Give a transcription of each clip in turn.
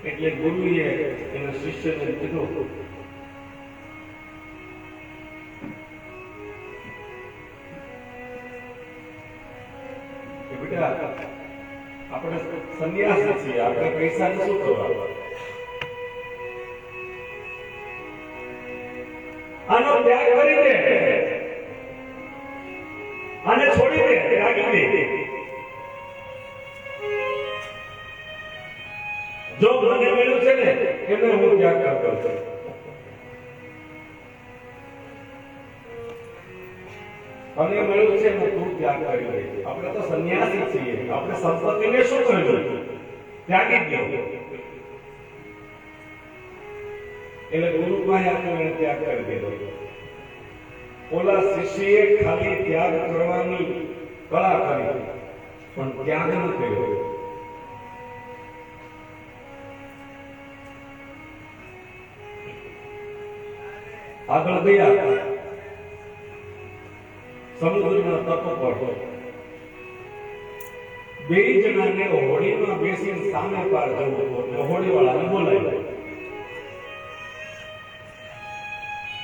એટલે ગુરુએ એના શિષ્યને કીધું કે બેટા આપણે સંન્યાસી છીએ, આપણે પૈસાને શું કરવા? આનો ત્યાગ કરી દે, આને છોડી દે, ત્યાગી દે. જો મને મળ્યું છે ને એને હું ત્યાગ કરતો છું. તને મળ્યું છે ને તું ત્યાગ કરી દે. આપણે તો સંન્યાસી છીએ, આપણે સંપત્તિને શું કર્યું? ત્યાગી દો. એટલે ગુરુ પાસે આપણે ત્યાગ કરી દીધો. ઓલા શિષ્યએ ખાલી ત્યાગ કરવાની કળા કરી પણ ત્યાગ ન કર્યો. આગળ ગયા સમુદ્રના તટ પર બે જણાને હોડીમાં બેસીને સામે પાર જવું હતું. હોડીવાળાને બોલાવ્યા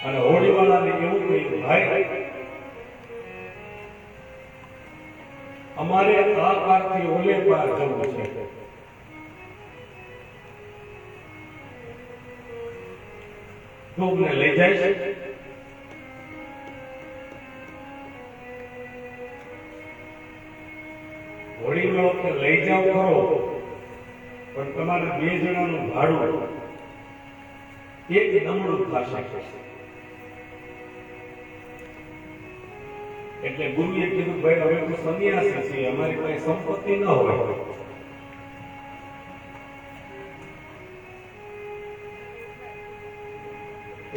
અને હોડીવાળાને એવું કહ્યું, ભાઈ અમારે આ પારથી ઓલે પાર જવું છે, તો અમને લઈ જાય છે? હોડીમાં લઈ જાવ ખરો, પણ તમારે બે જણાનું ભાડું એક નમણું થશે. એટલે ગુરુએ કીધું, ભાઈ હવે તો સંન્યાસી છીએ, અમારી પાસે સંપત્તિ ન હોય,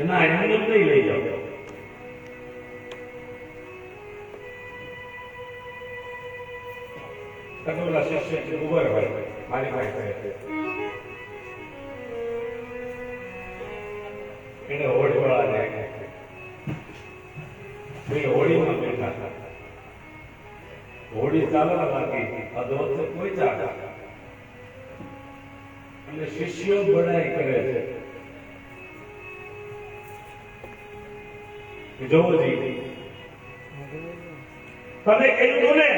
એના એમને નહીં લઈ જાવ. કટોલા શિષ્ય ઉભર હોય મારી પાસે એને હોડીવાળાને હોડીમાં બેઠા હતા. હોડી ચાલવા લાગી, અધોત કોઈ ચાલે અને શિષ્યો બડાઈ કરે છે. જોજી તમે કીધું ને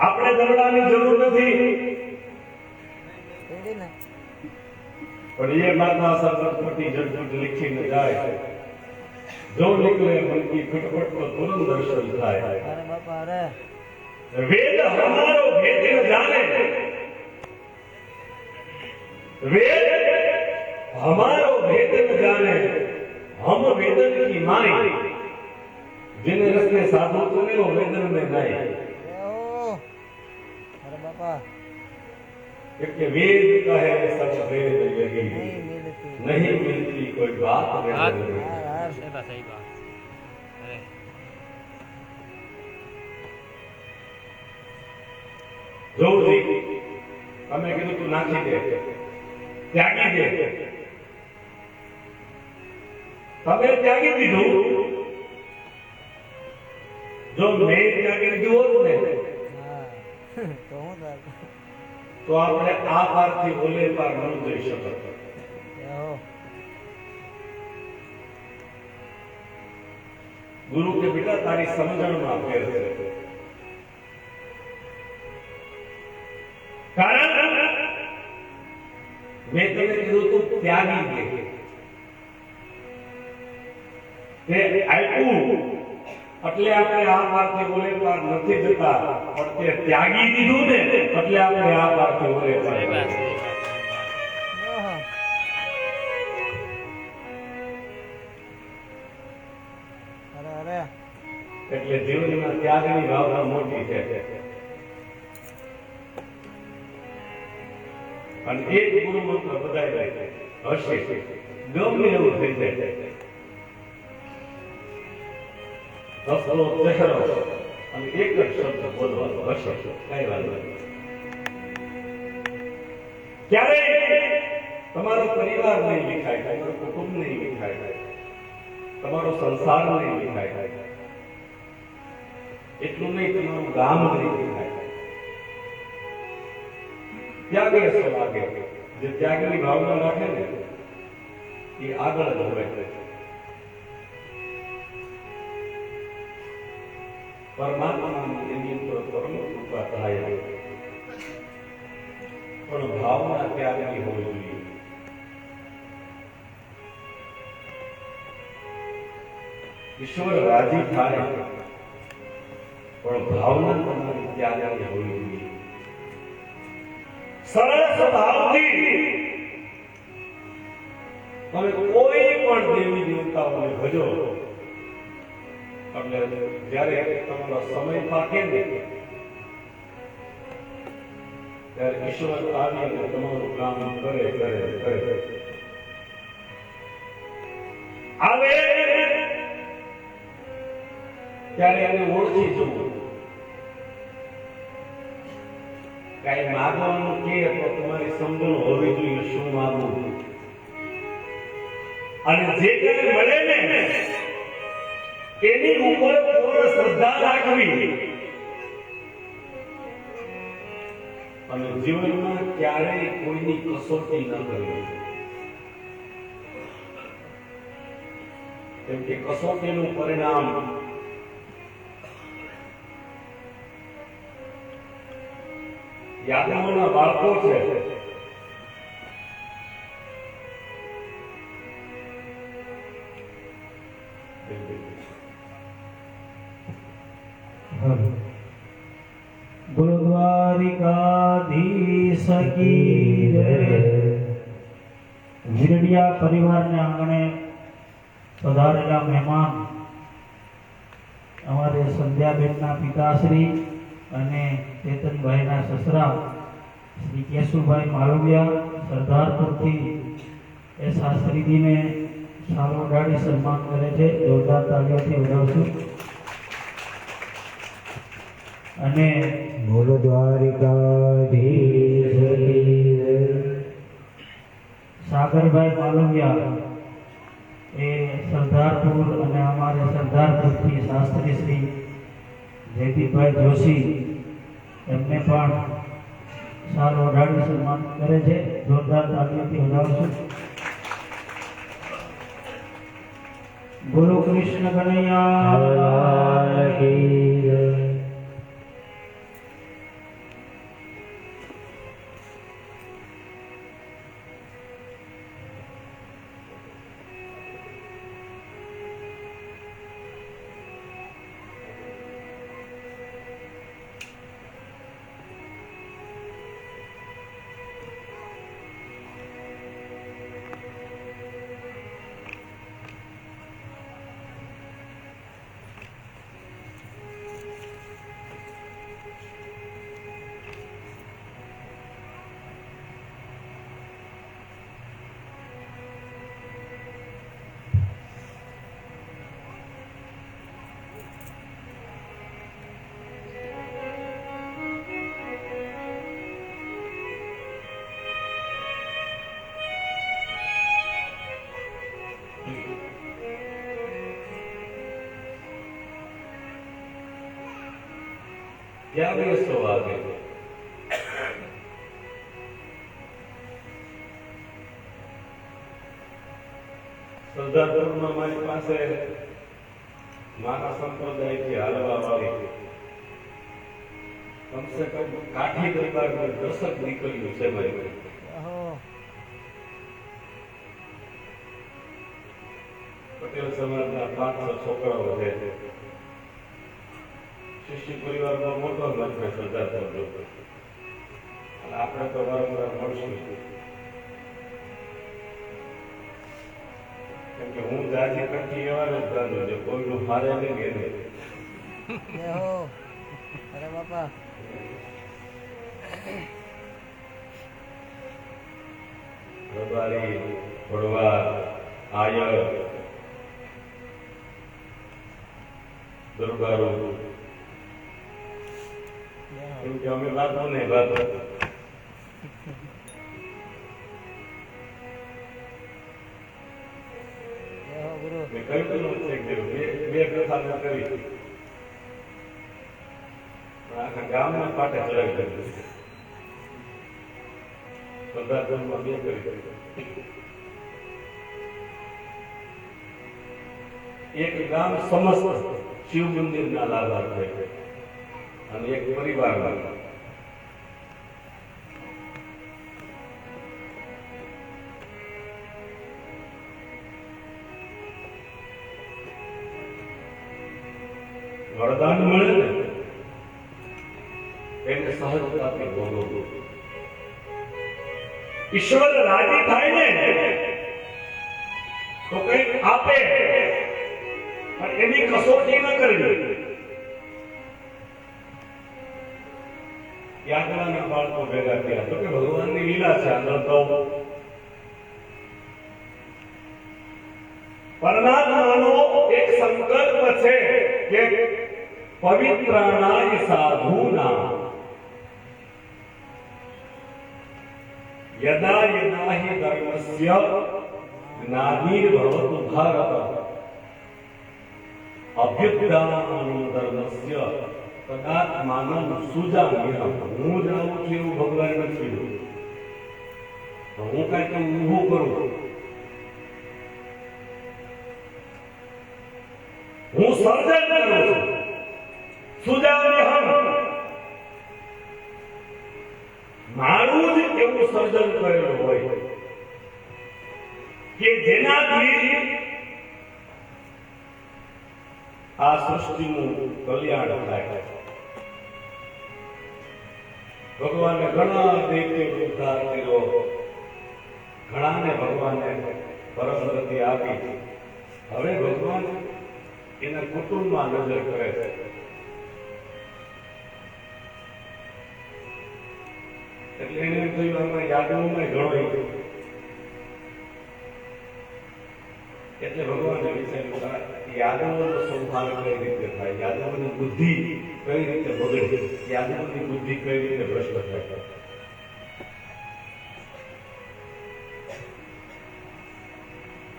આપણે દરડાની જરૂર નથી, પણ એ માતા સરસ્વતી જડજડ લીખીને જાય, જો નીકળે મનકી ખટપટ તો તુરંત દર્શન થાય. વેદ હમારો ભેદ જાને, વેદ हमारो वेदन जाने, हम वेदन की माई. जिन रस्ते साधु तुने वो वेदन में नहीं. अरे बापा क्योंकि वेद का है सब वेद यही नहीं मिलती कोई बात नहीं. सही बात. अरे जो जी हमें कीधु तू नाखी दे, त्यागी दे. તમે ત્યાગી દીધું. જો મેં ત્યાગી દીધું હોત ને તો આપણે આ પારથી ઓલે પાર ન જઈ શકત. ગુરુ કે બેટા તારી સમજણમાં ફેર છે. કારણ મેં તને કીધું તું ત્યાગી દે. તે આપ્યું એટલે આપણે આ પારથી ઓલે પાર નથી જતા, પણ તે ત્યાગી દીધું ને એટલે આપણે આ પારથી ઓલે પાર. એટલે જીવનમાં ત્યાગની ભાવના મોટી છે. અને એ જ ગુરુ મંત્ર બધાય હશે, ગમે એવું થઈ જાય. રસનો ચહેરો અને એક જ શબ્દ બોલવાનો હશે, કઈ વાત નથી. ક્યારે તમારો પરિવાર નહીં વિખાય, તમારું કુટુંબ નહીં વિખાય, તમારો સંસાર નહીં વિખાય, એટલું નહીં તમારું ગામ નહીં વિખાય. ત્યાગે સો લાગે. જે ત્યાગની ભાવના રાખે ને એ આગળ જ વધે. પરમાત્માની એની ઉપર પરમ કૃપા થાય, પણ ભાવના ત્યાગની હોવી જોઈએ. ઈશ્વર રાજી થાય, પણ ભાવના તમારી ત્યાગની હોવી જોઈએ. સરળ સ્વભાવથી તમે કોઈ પણ દેવી દેવતાઓને ભજો, એટલે જ્યારે તમારો સમય પાકે ને ત્યારે ઈશ્વર આવીને તમારું કામ કરે આવે ત્યારે એને ઓળખી જવું. કઈ માગવાનું કે તો તમારી સમજણ હોવી જોઈએ શું માગવું, અને જે કઈ મળે ને એની ઉપર પૂર્ણ શ્રદ્ધા રાખવી, અને જીવનમાં ક્યારેય કોઈની કસોટી ન કરવી. કેમ કે કસોટીનું પરિણામ યાદવોના બાળકો છે. બોલો દ્વારિકાધીશ કી જય. વીરડિયા પરિવારને આંગણે પધારેલા મહેમાન અમારે સંધ્યાબેનના પિતાશ્રી અને ચેતનભાઈના સસરા શ્રી કેશુભાઈ માલવિયા સરદારપુરથી એ શાસ્ત્રીજીને સારો ઉડાડી સન્માન કરે છે. જોરદાર તાળીઓથી વધાવશું. અને બોલો દ્વારિકાધીશ કી જય. સાગરભાઈ માલવિયા એ સરદારપુર અને અમારે સરદારપુરથી શાસ્ત્રી શ્રી જયદીપભાઈ જોશી એમને પણ સારો ઉડાડી સન્માન કરે છે. જોરદાર તાળીઓથી વધાવશું. બોલો કૃષ્ણ કનૈયા કી જય. ત્યાગે સો લાગે. સરદારપુરમાં મારી પાસે મારા સંપ્રદાયથી હાલવા વાળી કમસે કમ કાઠી દરબારની 10 દીકરીઓ છે મારી. પટેલ સમાજના 5-6 છોકરાઓ છે. શિષ્ય પરિવારમાં મોટો લગ્ન સરદારપુર. આપણે તો વારંવાર મળશું, કેમ કે હું જાજી કંઠી એવા જ ગાંધો છે, કોઈનું હારે નહીં એને. અરે બાપા રબારી, ભડવા, આયર, દરબારો, કેમ કે અમે વાતો ને વાતો. મેં કહ્યું છે કે બે કથા મેં કરી, પણ આખા ગામના પાટે ચડાવી દીધું. સરદારપુરમાં બે કરી. એક ગામ સમસ્ત શિવ મંદિરના લાભાર્થી અને એક પરિવારના. વરદાન મળે ને એને સહજતાથી ભોગવવું. ઈશ્વર રાજી થાય ને તો કંઈક આપે પણ એની કસોટી ન કરવી. યાદવાના બાળકો ભેગા થયા તો કે ભગવાનની લીલા છે. આગળ તો પરમાત્માનો એક સંકલ્પ છે કે પવિત્રાણાય સાધુના યદા યદા હિ ધર્મસ્ય જ્ઞાનિર્ભવતુ ભારત અભ્યુત્થાનમ ધર્મસ્ય તદાત્માનમ સુજામ્યઃ. હું જાઉં છું એવું ભગવાન નથી કીધું. હું કઈ ઊભું કરું, હું સર્જન કરું છું. સુજામ્યઃ મારું જ એવું સર્જન કરેલું હોય કે જેનાથી આ સૃષ્ટિનું કલ્યાણ થાય. ભગવાને ઘણા દૈત્યો ઉદ્ધાર કર્યો, ઘણાને ભગવાને પરમગતિ આપી. હવે ભગવાન એના કુટુંબમાં નજર કરે છે. એટલે એને કહ્યું આમાં યાદવોમાં ઘણો. એટલે ભગવાને વિચાર્યું યાદવોનો સંભાળ કઈ રીતે થાય, યાદવોની બુદ્ધિ કઈ રીતે બગડે, યાદવોની બુદ્ધિ કઈ રીતે ભ્રષ્ટ થાય.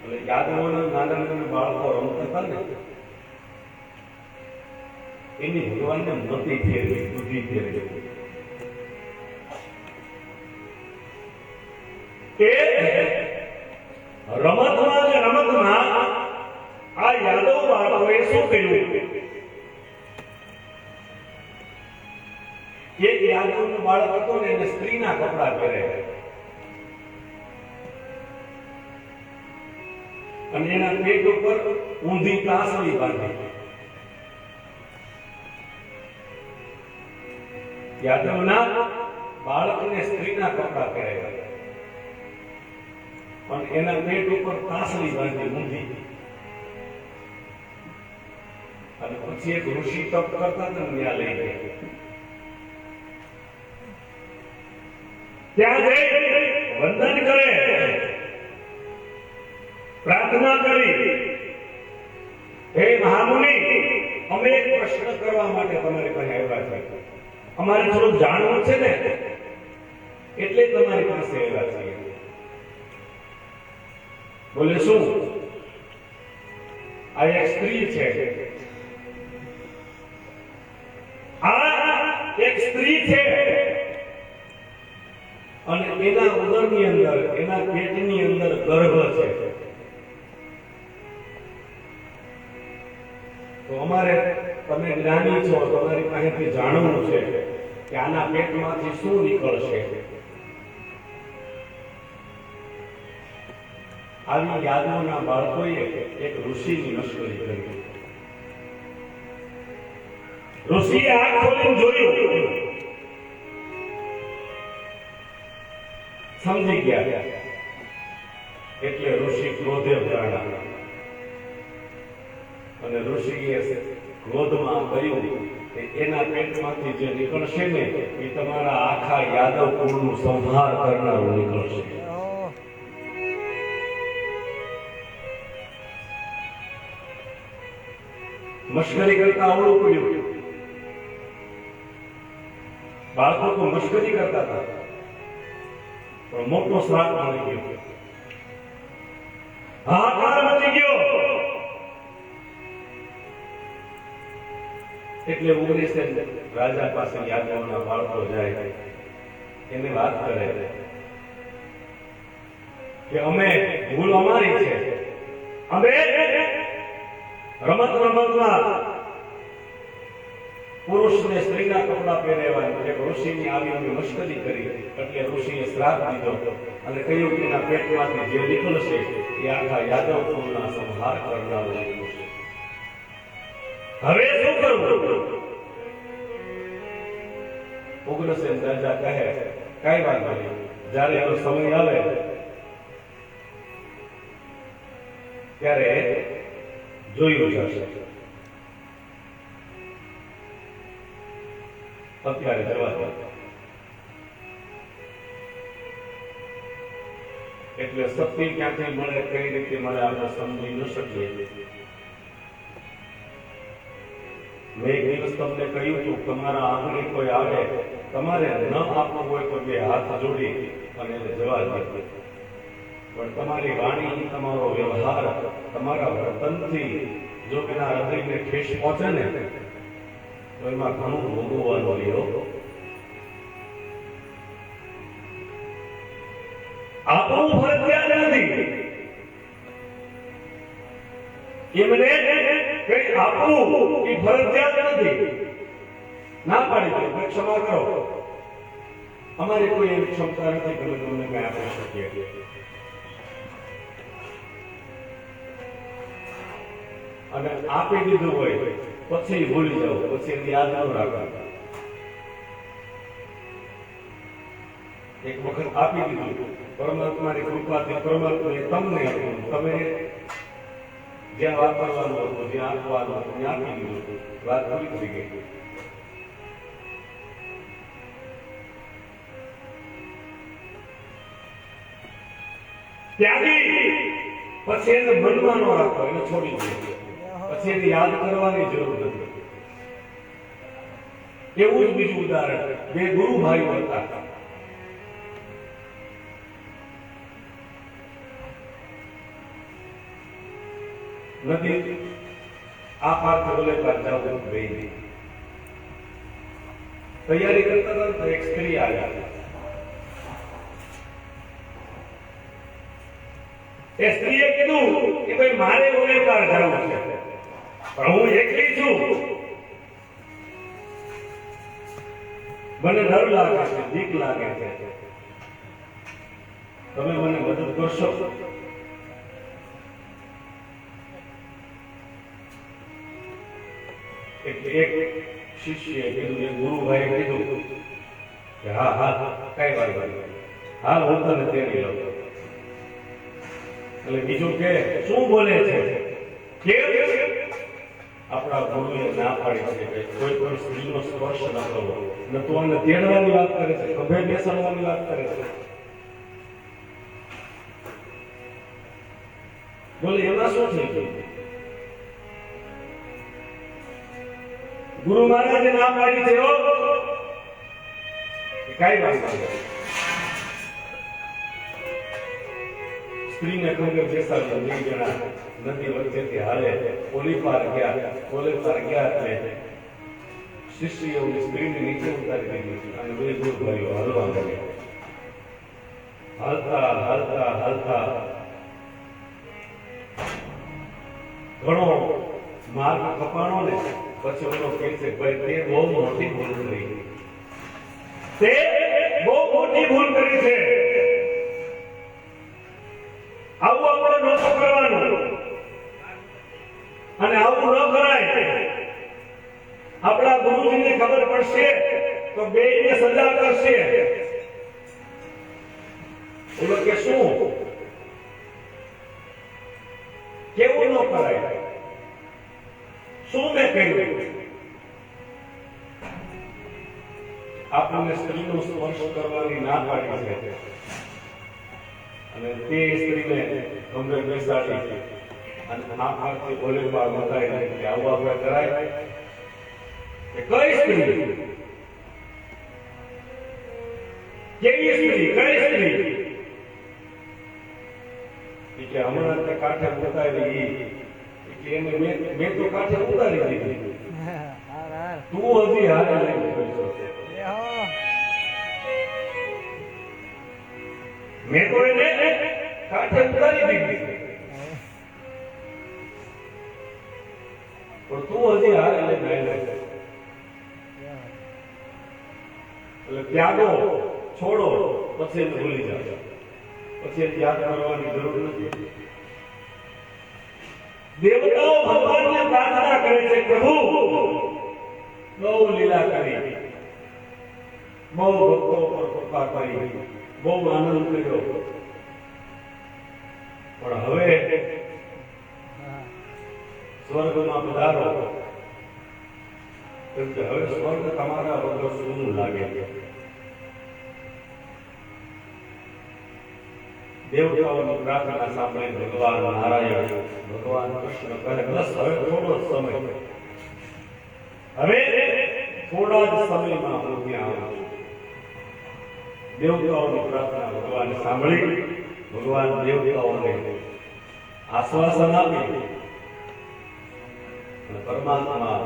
એટલે યાદવોના નાના નાના બાળકો રમતા હતા ને એની ભગવાનને મતિ ફેરવી, બુદ્ધિ ફેરવી. રમતમાં ને રમતમાં આ યાદવ બાળકોએ શું કર્યું? એક યાદવનું બાળક હતો ને એને સ્ત્રીના કપડા પહેરે અને એના પેટ ઉપર ઊંધી કાસળી બાંધી. યાદવના બાળકને સ્ત્રીના કપડા પહેરાવ્યા પણ એના પેટ ઉપર કાસળી બાંધી ઊંધી. અને પછી એક ઋષિ તપ કરતા હતા ને ત્યાં લઈ ગયા. ત્યાં જઈ વંદન કરે, પ્રાર્થના કરી, હે મહામુનિ, અમે એક પ્રશ્ન કરવા માટે તમારી પાસે આવ્યા છે. અમારે થોડું જાણવું છે ને એટલે તમારી પાસે આવ્યા છીએ. બોલે શું? આ એક સ્ત્રી છે. આ એક સ્ત્રી છે અને એના ઉદરની અંદર, એના પેટની અંદર ગર્ભ છે. તો અમારે, તમે જ્ઞાની છો, તમારી પાસેથી જાણવું છે કે આના પેટમાંથી શું નીકળશે. આવી યાદવોના બાળકોએ એક ઋષિની લશ્કરી કરી. ઋષિએ આંખ ખોલીને જોયું, સમજી ગયા. એટલે ઋષિ ક્રોધે ભરાણા અને ઋષિએ ક્રોધમાં કહ્યું કે એના પેટમાંથી જે નીકળશે ને એ તમારા આખા યાદવ કુળનું સંહાર કરનારું નીકળશે. મશ્કરી કરતા આવડું પડ્યું. બાળકો તો મશ્કરી કરતા હતા પણ મોટો શ્રાપ મળી ગયો. હાહાકાર મચી ગયો. એટલે ઓગણીસે રાજા પાસે યાદવના બાળકો જાય, એને વાત કરે કે અમે ભૂલ અમારી છે, અમે રમતમાં પુરુષને સ્ત્રીના કપડા પહેરેવા એક ઋષિની આવી મશ્કરી કરી એટલે ઋષિએ શ્રાપ દીધો અને કહ્યું કે એના પેટમાંથી જે નીકળશે એ આખા યાદવ કુળના સંહાર કરનારું નીકળશે. હવે શું કરવું? ઉગ્રસેન રાજા કહે કઈ વાત નહીં, જ્યારે એનો સમય આવે ત્યારે જોયું જશે, અત્યારે જવા દો. એટલે શક્તિ ક્યાંથી મળે, કઈ રીતે મળે આપણે સમજી ન શકીએ. મેં એક દિવસ તમને કહ્યું હતું, તમારા આંગણે કોઈ આવે, તમારે ન આપવું હોય તો બે હાથ જોડી અને એને જવા દો. પણ તમારી વાણી, તમારો વ્યવહાર, તમારા વર્તનથી જો એના હૃદયને ઠેસ પહોંચે ને તો એમાં ઘણું ભોગવવાનું રહ્યો. આપણું ફરજિયાત નથી એમને કઈ આપવું, એ ફરજિયાત નથી. ના પાડી દો, ક્ષમા કરો, અમારી કોઈ એવી ક્ષમતા નથી કે અમે તમને કઈ આપી શકીએ. અને આપી દીધું હોય પછી ભૂલી જાવ, પછી એની યાદ ન રાખો. એક વખત આપી દીધું, પરમાત્માની કૃપાથી પરમાત્માએ તમને આપ્યું, તમે જ્યાં વાપરવાનું હતું, જ્યાં આપવાનું હતું ત્યાં આપી દીધું, વાત પૂરી થઈ ગઈ. ત્યાંથી પછી એને મનમાં ન રાખો, એને છોડી દો, પછી એને યાદ કરવાની જરૂર નથી. એવું જ બીજું ઉદાહરણ, બે ગુરુ ભાઈઓ હતા. નદી આ પાર ઓલે પાર જવું ગઈ, તૈયારી કરતા હતા તો એક સ્ત્રી આવ્યા. એ સ્ત્રીએ કીધું કે ભાઈ મારે ઓલે પાર જવું છે, પણ હું એકલી છું, મને ડર લાગે છે, બીક લાગે છે, તમે મને મદદ કરશો? એક શિષ્યએ કીધું, એક ગુરુભાઈએ કીધું કે હા હા કઈ વાત નહીં, હા હું તને તેડી લઉં. એટલે બીજું કે શું બોલે છે, આપણા ગુરુએ ના પાડી છે કે કોઈ પણ સ્ત્રીનો સ્પર્શ ન કરવો. ન તો એને તેડવાની વાત કરે છે, ખભે બેસાડવાની વાત કરે છે. બોલે એમાં શું થઈ ગયું? ગુરુ મહારાજે ના પાડી છે, કઈ વાત નથી. સ્ત્રીને ખંગે બેસાડ્યો, બે જણા નદી વચ્ચેથી હાલે ઓલી પાર ગયા. ઓલી પાર ગયા એટલે શિષ્ય સ્ત્રીને નીચે ઉતારી દીધી અને બે ગુરુ ભાઈઓ હાલવા લાગ્યા. હાલતા હાલતા હાલતા ઘણો માર્ગ કપાણો ને પછી ઓલો કહે છે ભાઈ તે બહુ મોટી ભૂલ કરી, તે બહુ મોટી ભૂલ કરી છે, આવું આપણે નહોતું કરવાનું અને આવું ન કરાય. આપણા ગુરુજીને ખબર પડશે તો બેયને સજા કરશે. ઓલો કે શું કેવું ન કરાય, શું મેં કહ્યું? આપણને સ્ત્રીનો સ્પર્શ કરવાની ના પાડી છે અને તે સ્ત્રીને ગમે બેસાડી અને આંખથી બોલે બાર બતાવી કે આવું આપણે કરાય? કે કઈ સ્ત્રી, કેવી સ્ત્રી, કઈ સ્ત્રી? કે હમણાં તે કાંઠે ઉતારી, એને મેં તો કાંઠે ઉતારી દીધી, તું હજી હારે લઈને મેં તો એને કાંઠે ઉતારી દીધી. પણ તું હજી હારે લઈને આવેલો છે. એટલે ત્યાગો છોડો પછી એને ભૂલી જાઓ. પછી એને યાદ કરવાની જરૂર નથી. દેવતાઓ ભગવાનને પ્રાર્થના કરે છે, પ્રભુ બહુ લીલા કરી, બહુ ભક્તો પર કૃપા કરી, બહુ આનંદ કર્યો, પણ હવે સ્વર્ગમાં પધારો. કેમ કે હવે સ્વર્ગ તમારા વગર સૂનું લાગે છે. દેવતાઓની પ્રાર્થના સાંભળી ભગવાન નારાયણ, ભગવાન કૃષ્ણ કહે, બસ હવે થોડો સમય, હવે થોડા જ સમયમાં હું ત્યાં આવું છું. દેવતાઓની પ્રાર્થના ભગવાન સાંભળી ભગવાન દેવતાઓને આશ્વાસન આપી અને પરમાત્મા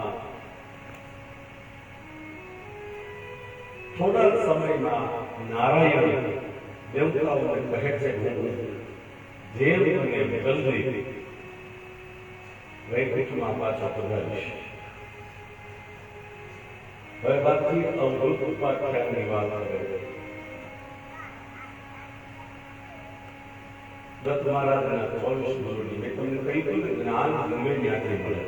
થોડા જ સમયમાં નારાયણ દેવતાઓને કહે છે, જેમ બને જલ્દી વૈકુંઠમાં પાછા પધારીશ. હવે બાકી અવધૂત ઉપાખ્યાનની વાત કરે છે. દત્ત મહારાજના 24 ગુરુની મેં તમને કહી દઉં, જ્ઞાન ગમે ત્યાંથી મળે.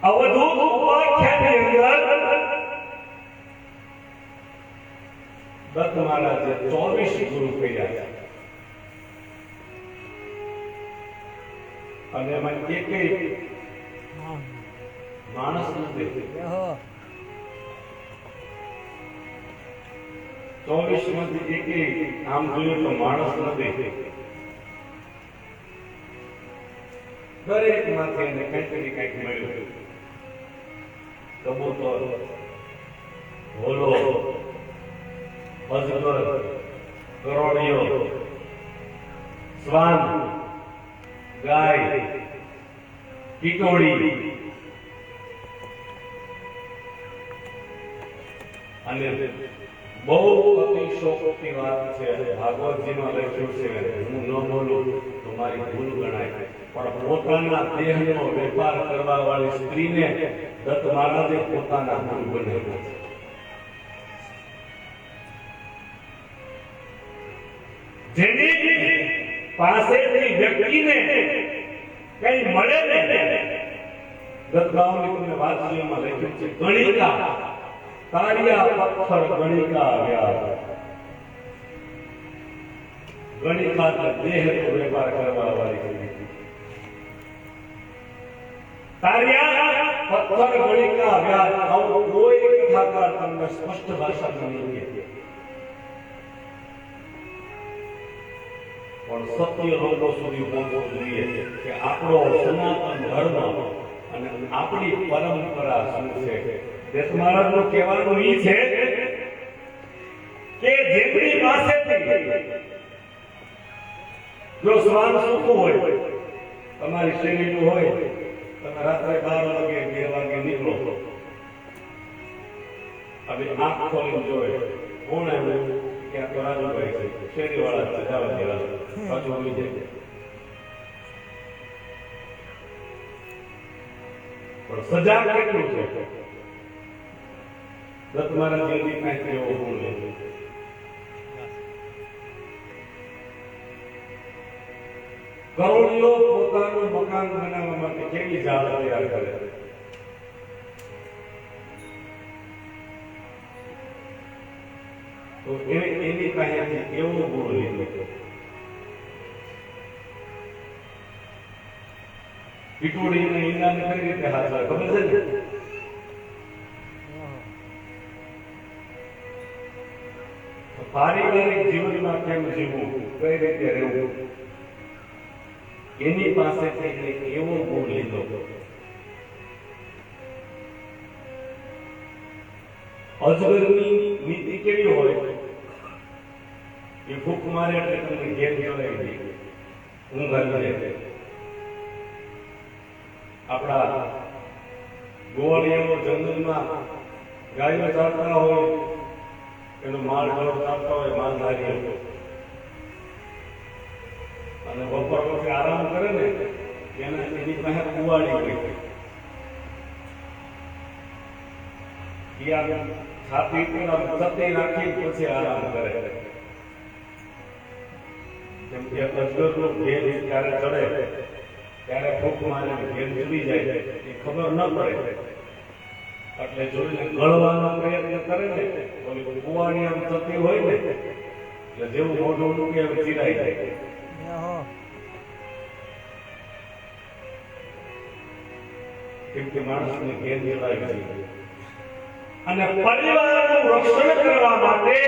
અવધૂત ઉપાખ્યાનની અંદર દત્ત મહારાજે 24 ગુરુ કર્યા છે. અને એમાં એકેય માણસ નથી. 24 માંથી એકેય આમ જોઈએ તો માણસ નથી. દરેક માંથી એને કંઈક ને કંઈક મળ્યું. કબૂતર, ભોલો, અજગર, ગરોળીઓ, શ્વાન, ગાય, ટીટોળી અને બહુ અતિશોક્તિ વાત છે. ભાગવતજીમાં લખ્યું છે, હું ન બોલું તો મારી ભૂલ ગણાય, પણ પોતાના દેહનો વેપાર કરવા વાળી સ્ત્રીને દત્ત મહારાજે પોતાના ગુરુ બનાવ્યા છે. જેની પાસેથી વ્યક્તિને કઈ મળે ને, દત્તભાવની તમને વાતચીતમાં લખ્યું છે, ગણિકા તાળિયા પથ્થર ગણિકા આવ્યા. ગણિકા દેહનો વેપાર કરવા વાળી તાળિયા પથ્થર ગણિકા આવ્યા. આવું કોઈ કથાકાર તમને સ્પષ્ટ ભાષામાં નહીં કહે, પણ સત્ય લોકો સુધી પહોંચવું જોઈએ કે આપણો સનાતન ધર્મ અને આપણી પરંપરા શું છે. દત્ત મહારાજનું કહેવાનું ઈ છે કે જેમની પાસેથી જો શ્વાન સૂકું હોય, તમારી શેરીનું હોય, તમે રાત્રે 12 વાગે 2 વાગે નીકળો, હવે આંખ ખોલીને જોયે કોણ આવ્યું, ક્યાં તો રાજુભાઈ છે, શેરીવાળા સજાવા જેવા પાછું આવી જાય. પણ સજા કેટલું છે? દત્ત મહારાજ જલ્દી કાંઈ એવો ગુણ નથી. કરોડીઓ પોતાનું મકાન બનાવવા માટે કેવી ઝાડ તૈયાર કરે છે. તો એની પાસેથી એવો ગુણ લીધો. ટીટોળીને ઈંડાને કઈ રીતે હાથ ખબર છે ને? પારિવારિક જીવનમાં કેમ જીવવું, કઈ રીતે રહેવું, એની પાસેથી એવો ગુણ લીધો. અજગરની નીતિ કેવી હોય? એ ફૂંક મારે એટલે તમને ઘેર ચલાવી દે, ઊંઘ આવી જાય. આપણા ગોવાળીઓ જંગલમાં ગાયો ચારતા હોય એનો માલ ઢોર કાપતા હોય માલધારીઓ, અને બપોર પછી આરામ કરે ને એની પાસે કુવાડી હોય, છાતી છતી રાખી પછી આરામ કરે. જેમ કે અજગરનો ભેદ ક્યારે ચડે ત્યારે ફૂંક મારે ભેદ જુદી જાય એ ખબર ન પડે, એટલે જોઈને ગળવાનો પ્રયત્ન કરે ને ઓલી કુવાડી આમ થતી હોય ને એટલે જેવું મોઢું મૂકે એમ ચીરાઈ જાય. કેમ કે માણસને ભેદ જડાય છે. અને પરિવારનું રક્ષણ કરવા માટે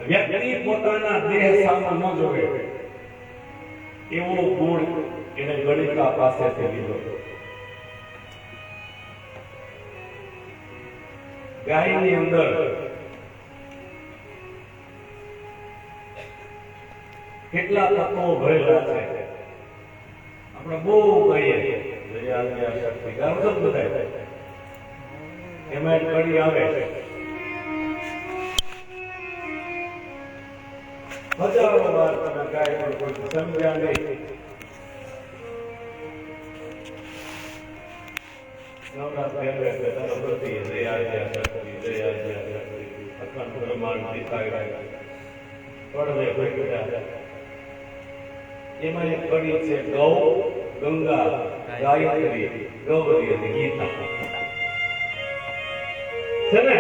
વ્યક્તિ પોતાના દેહ સામે ન જોવે એવો ગુણ એને ગણિકા પાસેથી લીધો. ગાયની અંદર કેટલા તત્વો ભરેલા છે આપણે બહુ કહીએ શક્તિ ગાવ બધા એમાં એક કડી આવે હજારો વાર તમે ગાય પણ કોઈ સમજ્યા નહીં. નવરાત્રિ આવે એટલે તારો પ્રતિ જય આદ્યા શક્તિ જય આદ્યા શક્તિ અખંડ બ્રહ્માંડ દિખાય પડવે ભેગા. એમાં એક કડી છે ગૌ, ગંગા, ગાયત્રી, ગૌરી અને ગીતા છે ને.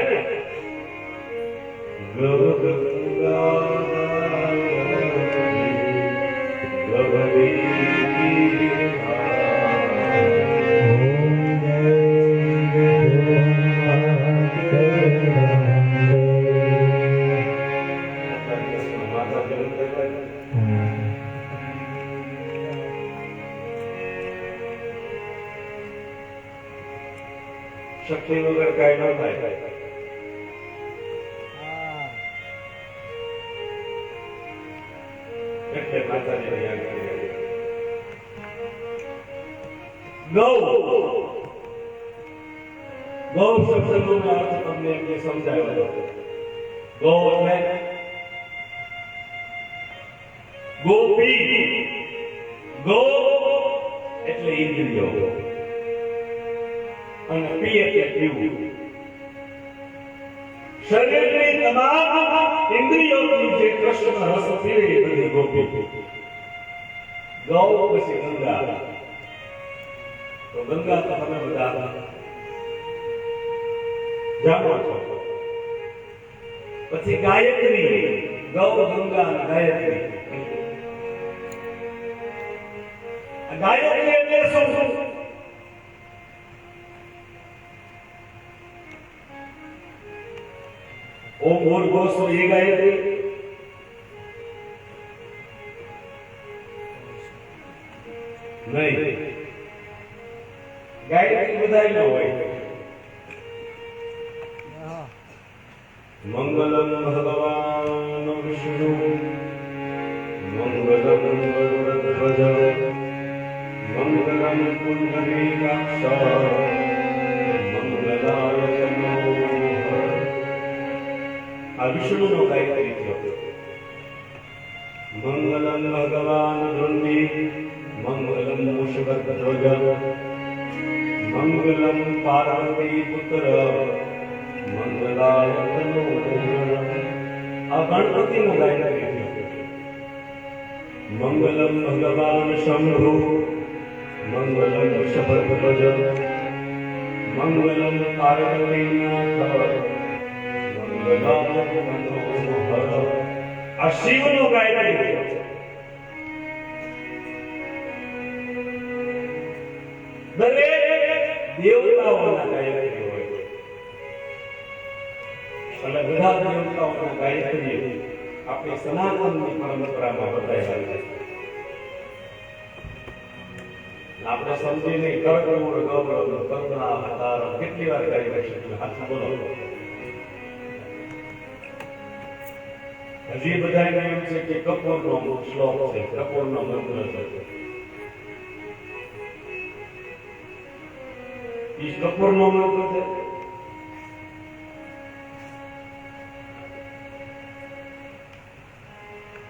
ગૌ ગંગા ગૌરી શક્તિ વગર કઈ ન થાય. એટલે માતાજીને યાદ કરીએ. ગૌ ગૌ શબ્દનો અર્થ તમને એમ સમજાયો. ગૌ એટલે ગોપી, ગો એટલે ઇન્દ્રિયો અને પી એટલે પીવું. શરીરની તમામ ઇન્દ્રિયોથી જે કૃષ્ણ રસ પીવે એ બધી ગોપી. ગૌ પછી ગંગા. તો ગંગા તો તમે બધા જાણો છો. પછી ગાયત્રી, ગૌ ગંગા અને ગાયત્રી. ગાયત્રી એટલે શું? ઓમ ભૂર્ભુવઃ એ ગાયત્રી. નહીં, ગાયત્રી બધાય ન હોય. મંગલમ ભગવાન વિષ્ણુ મંગલમ ગરુડધ્વજ મંગલમ પુંડરીકાક્ષ મંગલાય નમઃ. આ વિષ્ણુનો ગાયત્રી થયો. મંગલમ ભગવાન ધૃંડી મંગલમ મુષગધ્વજ મંગલમ પાર્વતી પુત્ર મંગલાય તનોહર. આ ગણપતિનો ગાયત્રી થયો. મંગલમ ભગવાન શંભુ મંગલમ વૃષભધ્વજ મંગલમ પાર્વતીનાથ મંગલાય તનોહર. આ શિવનો ગાયત્રી થયો. દરેક દેવતાઓના ગાયત્રી હોય. અને બધા દેવતાઓના ગાયત્રી આપણી સનાતનની પરંપરામાં બતાવ્યા છે. આપણે સમજી નહીં કર્કૂર ગૌરવ કરુણા હતાર કેટલી વાર ગાઈ શકીએ. હાથ બોલો. હજી બધાને એમ છે કે કપૂરનો શ્લોક છે, કપૂરનો મંત્ર છે. ઈ કપૂરનો મંત્ર છે.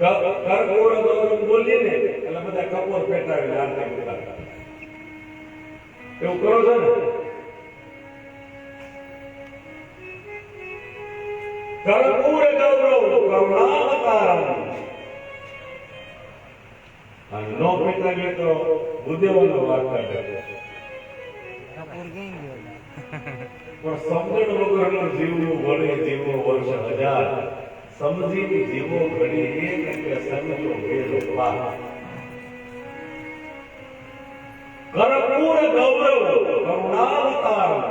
કર્પૂર ગૌરમ બોલીએ ને એટલે બધા કપૂર પેટાવીને આરતી ઉતારતા. એવું કરો છો ને? કર્પૂર ગૌરવ કરુણાવતારમ. અને નો પેટાવીએ તો ભૂદેવોનો વાર્તા કરે. કપૂર ક્યાં ગયો? પણ સમજણ વગરનો જીવવું વળે જીવો વર્ષ હજાર, સમજી જીવો ઘડી એક એટલે સમજો વેલો પાર. કર્પૂર ગૌરવ કરુણાવતારમ.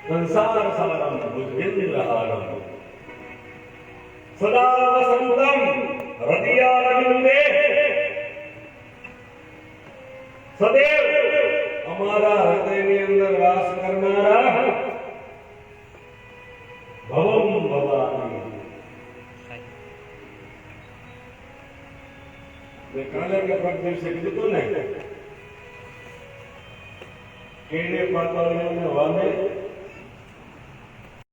સંસાર સારમ ભુજેન્દ્રહારમ. સદા વસંતમ હૃદયારવિંદે. સદૈવ અમારા હૃદયની અંદર વાસ કરનારા ભવમ ભવાની. કાલે કે પરમ દિવસે કીધું ને કેડે પાતાળીઓને વામે